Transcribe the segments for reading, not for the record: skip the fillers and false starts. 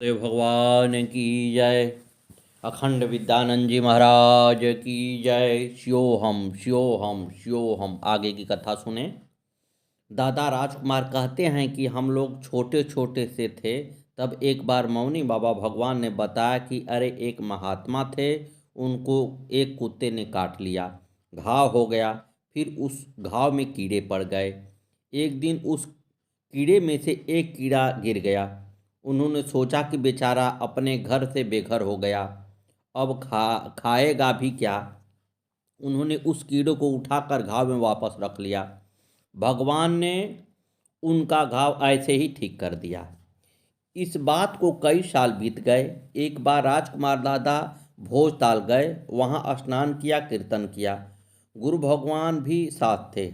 देव भगवान की जय। अखंड विद्यानंद जी महाराज की जय। श्योहम श्योहम श्योहम। आगे की कथा सुने। दादा राजकुमार कहते हैं कि हम लोग छोटे छोटे से थे तब एक बार मौनी बाबा भगवान ने बताया कि अरे एक महात्मा थे, उनको एक कुत्ते ने काट लिया, घाव हो गया। फिर उस घाव में कीड़े पड़ गए। एक दिन उस कीड़े में से एक कीड़ा गिर गया। उन्होंने सोचा कि बेचारा अपने घर से बेघर हो गया, अब खाएगा भी क्या। उन्होंने उस कीड़े को उठाकर घाव में वापस रख लिया। भगवान ने उनका घाव ऐसे ही ठीक कर दिया। इस बात को कई साल बीत गए। एक बार राजकुमार दादा भोजताल गए, वहाँ स्नान किया, कीर्तन किया। गुरु भगवान भी साथ थे।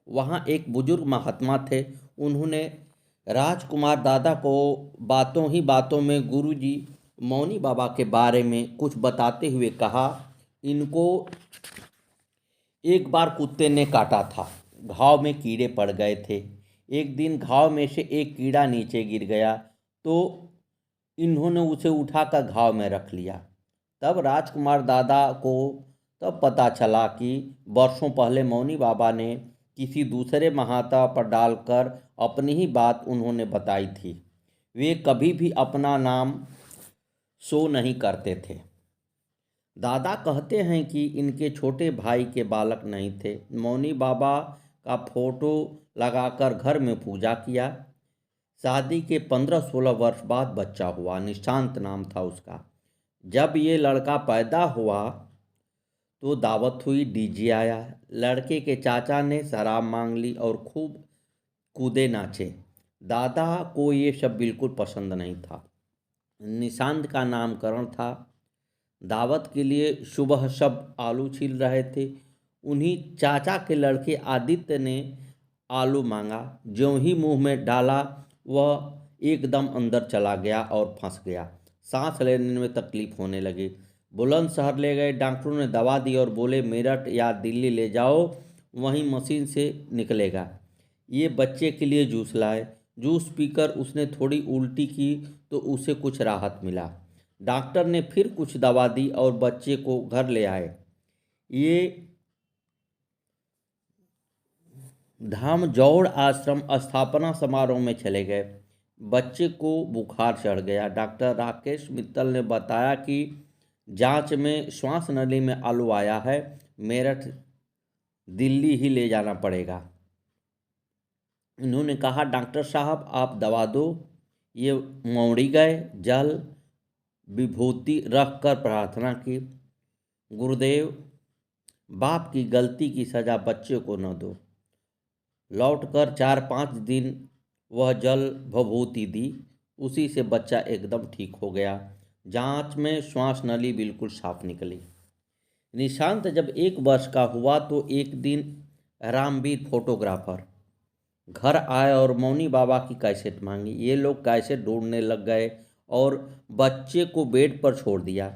वहाँ एक बुजुर्ग महात्मा थे। उन्होंने राजकुमार दादा को बातों ही बातों में गुरुजी मौनी बाबा के बारे में कुछ बताते हुए कहा, इनको एक बार कुत्ते ने काटा था, घाव में कीड़े पड़ गए थे। एक दिन घाव में से एक कीड़ा नीचे गिर गया तो इन्होंने उसे उठाकर घाव में रख लिया। तब राजकुमार दादा को तब पता चला कि वर्षों पहले मौनी बाबा ने किसी दूसरे महात्मा पर डालकर अपनी ही बात उन्होंने बताई थी। वे कभी भी अपना नाम शो नहीं करते थे। दादा कहते हैं कि इनके छोटे भाई के बालक नहीं थे। मौनी बाबा का फोटो लगाकर घर में पूजा किया। शादी के 15-16 वर्ष बाद बच्चा हुआ। निशांत नाम था उसका। जब ये लड़का पैदा हुआ तो दावत हुई, डीजे आया। लड़के के चाचा ने शराब मांग ली और खूब कूदे नाचे। दादा को ये सब बिल्कुल पसंद नहीं था। निशांत का नामकरण था। दावत के लिए सुबह सब आलू छील रहे थे। उन्हीं चाचा के लड़के आदित्य ने आलू मांगा। ज्यों ही मुंह में डाला वह एकदम अंदर चला गया और फंस गया। सांस लेने में तकलीफ होने लगी। बुलंदशहर ले गए। डॉक्टरों ने दवा दी और बोले मेरठ या दिल्ली ले जाओ, वहीं मशीन से निकलेगा। ये बच्चे के लिए जूस लाए। जूस पीकर उसने थोड़ी उल्टी की तो उसे कुछ राहत मिला। डॉक्टर ने फिर कुछ दवा दी और बच्चे को घर ले आए। ये धाम जौड़ आश्रम स्थापना समारोह में चले गए। बच्चे को बुखार चढ़ गया। डॉक्टर राकेश मित्तल ने बताया कि जांच में श्वास नली में आलू आया है, मेरठ दिल्ली ही ले जाना पड़ेगा। इन्होंने कहा डॉक्टर साहब आप दवा दो। ये मौड़ी गए, जल विभूति रख कर प्रार्थना की, गुरुदेव बाप की गलती की सज़ा बच्चे को न दो। लौटकर 4-5 दिन वह जल विभूति दी। उसी से बच्चा एकदम ठीक हो गया। जांच में श्वास नली बिल्कुल साफ निकली। निशांत जब 1 वर्ष का हुआ तो एक दिन रामवीर फोटोग्राफर घर आए और मौनी बाबा की कैसेट मांगी। ये लोग कैसेट ढूंढने लग गए और बच्चे को बेड पर छोड़ दिया।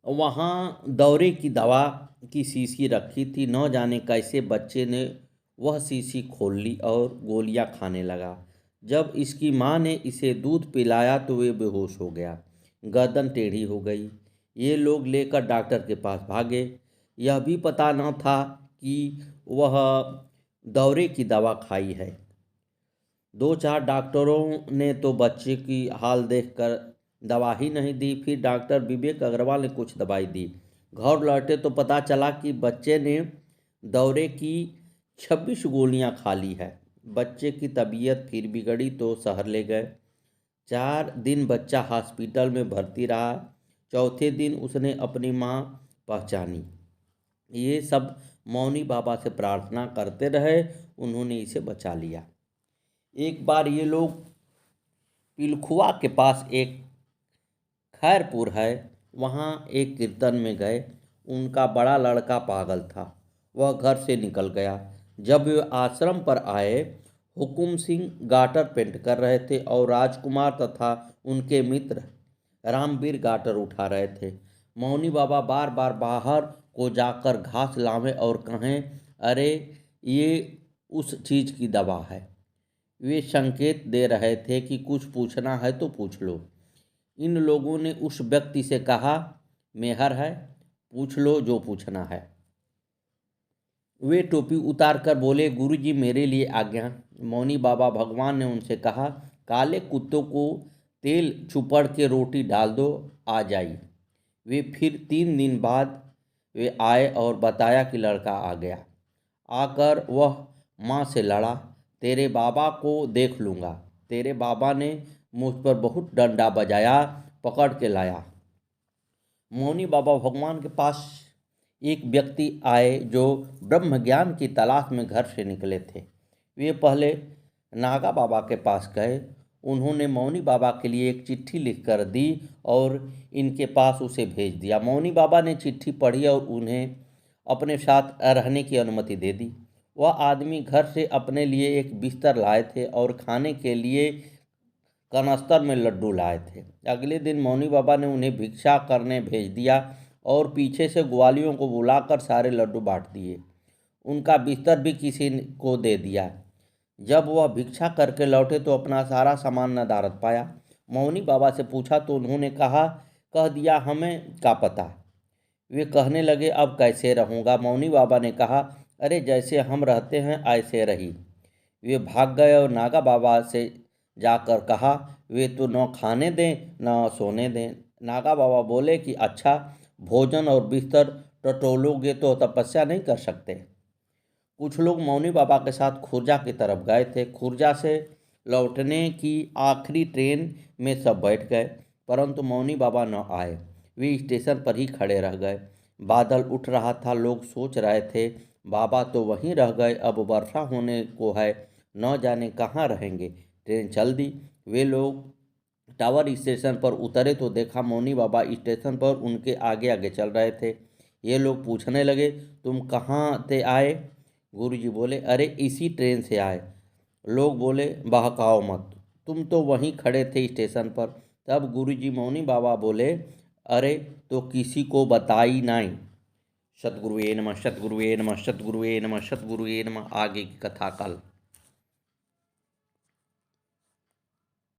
वहाँ दौरे की दवा की शीशी रखी थी। न जाने कैसे बच्चे ने वह शीशी खोल ली और गोलियां खाने लगा। जब इसकी माँ ने इसे दूध पिलाया तो वे बेहोश हो गया, गर्दन टेढ़ी हो गई। ये लोग लेकर डॉक्टर के पास भागे। यह भी पता न था कि वह दौरे की दवा खाई है। 2-4 डॉक्टरों ने तो बच्चे की हाल देखकर दवा ही नहीं दी। फिर डॉक्टर विवेक अग्रवाल ने कुछ दवाई दी। घर लौटे तो पता चला कि बच्चे ने दौरे की 26 गोलियां खा ली है। बच्चे की तबीयत फिर बिगड़ी तो शहर ले गए। 4 दिन बच्चा हॉस्पिटल में भर्ती रहा। चौथे दिन उसने अपनी माँ पहचानी। ये सब मौनी बाबा से प्रार्थना करते रहे, उन्होंने इसे बचा लिया। एक बार ये लोग पिलखुआ के पास एक खैरपुर है, वहाँ एक कीर्तन में गए। उनका बड़ा लड़का पागल था, वह घर से निकल गया। जब वे आश्रम पर आए, हुकुम सिंह गाटर पेंट कर रहे थे और राजकुमार तथा उनके मित्र रामवीर गाटर उठा रहे थे। मौनी बाबा बार बार बाहर को जाकर घास लावें और कहें, अरे ये उस चीज़ की दवा है। वे संकेत दे रहे थे कि कुछ पूछना है तो पूछ लो। इन लोगों ने उस व्यक्ति से कहा, मेहर है, पूछ लो जो पूछना है। वे टोपी उतार कर बोले, गुरुजी मेरे लिए आज्ञा। मौनी बाबा भगवान ने उनसे कहा, काले कुत्तों को तेल छुपड़ के रोटी डाल दो, आ जाई। वे फिर 3 दिन बाद वे आए और बताया कि लड़का आ गया। आकर वह माँ से लड़ा, तेरे बाबा को देख लूँगा। तेरे बाबा ने मुझ पर बहुत डंडा बजाया, पकड़ के लाया। मौनी बाबा भगवान के पास एक व्यक्ति आए जो ब्रह्म ज्ञान की तलाश में घर से निकले थे। वे पहले नागा बाबा के पास गए। उन्होंने मौनी बाबा के लिए एक चिट्ठी लिखकर दी और इनके पास उसे भेज दिया। मौनी बाबा ने चिट्ठी पढ़ी और उन्हें अपने साथ रहने की अनुमति दे दी। वह आदमी घर से अपने लिए एक बिस्तर लाए थे और खाने के लिए कनस्तर में लड्डू लाए थे। अगले दिन मौनी बाबा ने उन्हें भिक्षा करने भेज दिया और पीछे से ग्वालियों को बुलाकर सारे लड्डू बांट दिए। उनका बिस्तर भी किसी को दे दिया। जब वह भिक्षा करके लौटे तो अपना सारा सामान नदारद पाया। मौनी बाबा से पूछा तो उन्होंने कहा, कह दिया, हमें क्या पता। वे कहने लगे, अब कैसे रहूँगा। मौनी बाबा ने कहा, अरे जैसे हम रहते हैं ऐसे रही। वे भाग गए और नागा बाबा से जाकर कहा, वे तो न खाने दें न सोने दें। नागा बाबा बोले कि अच्छा, भोजन और बिस्तर टटोलोगे तो तपस्या नहीं कर सकते। कुछ लोग मौनी बाबा के साथ खुर्जा की तरफ गए थे। खुर्जा से लौटने की आखिरी ट्रेन में सब बैठ गए, परंतु मौनी बाबा न आए। वे स्टेशन पर ही खड़े रह गए। बादल उठ रहा था। लोग सोच रहे थे, बाबा तो वहीं रह गए, अब वर्षा होने को है, न जाने कहाँ रहेंगे। ट्रेन चल दी। वे लोग टावर स्टेशन पर उतरे तो देखा मौनी बाबा स्टेशन पर उनके आगे आगे चल रहे थे। ये लोग पूछने लगे, तुम कहाँ से आए। गुरुजी बोले, अरे इसी ट्रेन से आए। लोग बोले, बहकाओ मत, तुम तो वहीं खड़े थे स्टेशन पर। तब गुरुजी मौनी बाबा बोले, अरे तो किसी को बताई नहीं। सतगुरुवे नमः, सतगुरुवे नमः, सतगुरुवे नमः, सतगुरुवे नमः। आगे की कथा कल।